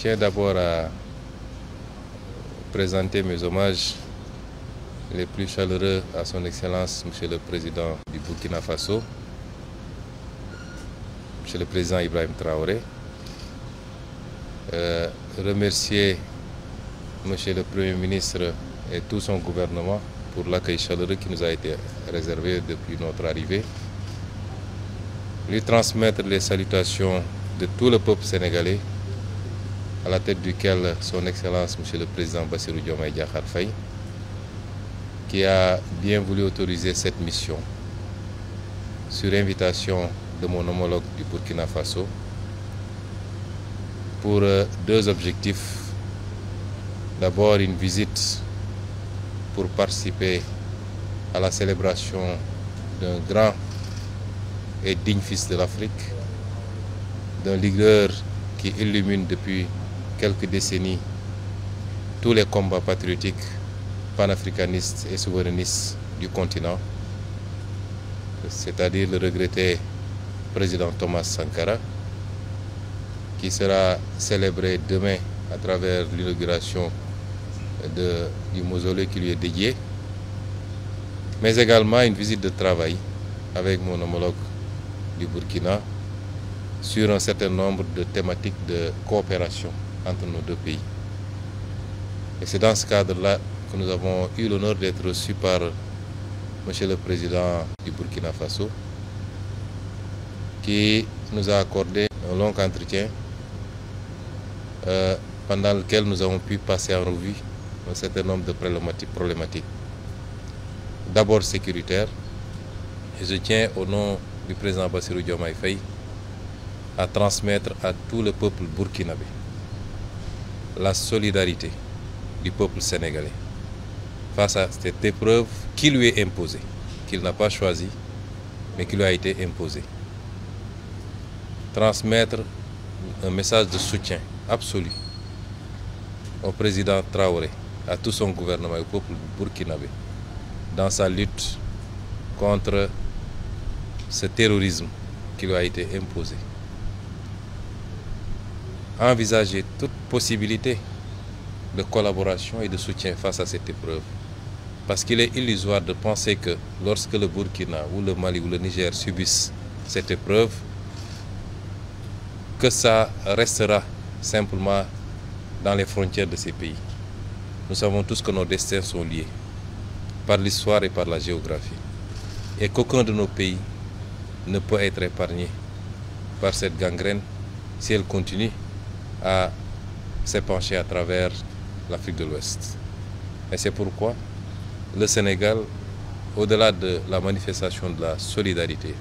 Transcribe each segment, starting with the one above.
tiens d'abord à présenter mes hommages les plus chaleureux à son Excellence, Monsieur le Président du Burkina Faso, Monsieur le Président Ibrahim Traoré. Remercier Monsieur le Premier ministre et tout son gouvernement pour l'accueil chaleureux qui nous a été réservé depuis notre arrivée. Lui transmettre les salutations de tout le peuple sénégalais, à la tête duquel son Excellence Monsieur le Président Bassirou Diomaye Diakhar Faye, qui a bien voulu autoriser cette mission sur invitation de mon homologue du Burkina Faso pour deux objectifs. D'abord, une visite pour participer à la célébration d'un grand et digne fils de l'Afrique, d'un leader qui illumine depuis quelques décennies tous les combats patriotiques, panafricanistes et souverainistes du continent, c'est-à-dire le regretté président Thomas Sankara, qui sera célébré demain à travers l'inauguration du mausolée qui lui est dédié, mais également une visite de travail avec mon homologue du Burkina sur un certain nombre de thématiques de coopération entre nos deux pays. Et c'est dans ce cadre-là que nous avons eu l'honneur d'être reçus par Monsieur le Président du Burkina Faso, qui nous a accordé un long entretien pendant lequel nous avons pu passer en revue un certain nombre de problématiques. D'abord sécuritaires, et je tiens au nom du président Bassirou Diomaye Faye à transmettre à tout le peuple burkinabé la solidarité du peuple sénégalais face à cette épreuve qui lui est imposée, qu'il n'a pas choisie, mais qui lui a été imposée. Transmettre un message de soutien absolu au président Traoré, à tout son gouvernement et au peuple burkinabé dans sa lutte contre ce terrorisme qui lui a été imposé. Envisager toute possibilité de collaboration et de soutien face à cette épreuve. Parce qu'il est illusoire de penser que lorsque le Burkina ou le Mali ou le Niger subissent cette épreuve, que ça restera simplement dans les frontières de ces pays. Nous savons tous que nos destins sont liés par l'histoire et par la géographie, et qu'aucun de nos pays ne peut être épargné par cette gangrène si elle continue à s'épancher à travers l'Afrique de l'Ouest. Et c'est pourquoi le Sénégal, au-delà de la manifestation de la solidarité,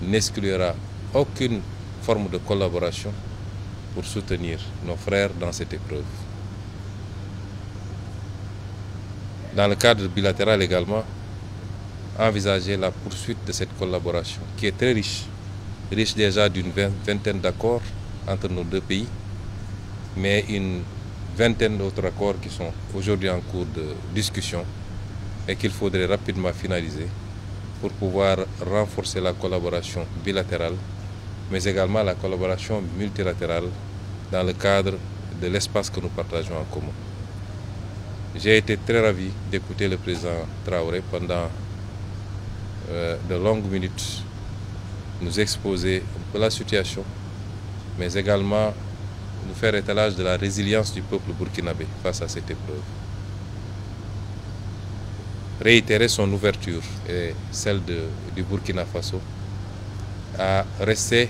n'exclura aucune forme de collaboration pour soutenir nos frères dans cette épreuve. Dans le cadre bilatéral également, envisager la poursuite de cette collaboration qui est très riche déjà d'une vingtaine d'accords entre nos deux pays, mais une vingtaine d'autres accords qui sont aujourd'hui en cours de discussion et qu'il faudrait rapidement finaliser pour pouvoir renforcer la collaboration bilatérale, mais également la collaboration multilatérale dans le cadre de l'espace que nous partageons en commun. J'ai été très ravi d'écouter le président Traoré pendant de longues minutes nous exposer un peu la situation, mais également nous faire étalage de la résilience du peuple burkinabé face à cette épreuve. Réitérer son ouverture et celle du Burkina Faso à rester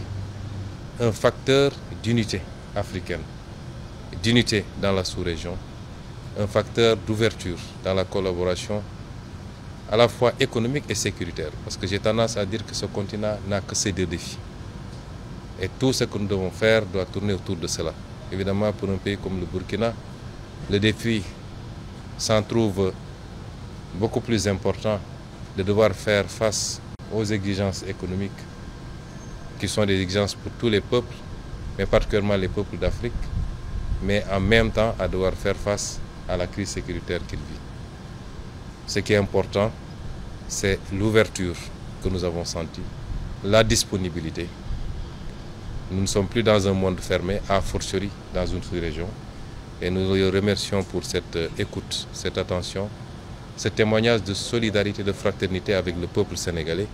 un facteur d'unité africaine, d'unité dans la sous-région, un facteur d'ouverture dans la collaboration à la fois économique et sécuritaire, parce que j'ai tendance à dire que ce continent n'a que ces deux défis. Et tout ce que nous devons faire doit tourner autour de cela. Évidemment, pour un pays comme le Burkina, le défi s'en trouve beaucoup plus important de devoir faire face aux exigences économiques, qui sont des exigences pour tous les peuples, mais particulièrement les peuples d'Afrique, mais en même temps à devoir faire face à la crise sécuritaire qu'il vit. Ce qui est important, c'est l'ouverture que nous avons sentie, la disponibilité Nous ne sommes plus dans un monde fermé, a fortiori dans une sous-région. Et nous le remercions pour cette écoute, cette attention, ce témoignage de solidarité, de fraternité avec le peuple sénégalais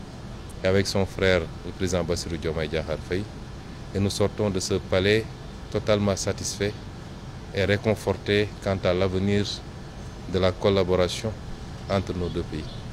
et avec son frère, le président Bassirou Diomaye Diakhar Faye. Et nous sortons de ce palais totalement satisfaits et réconfortés quant à l'avenir de la collaboration entre nos deux pays.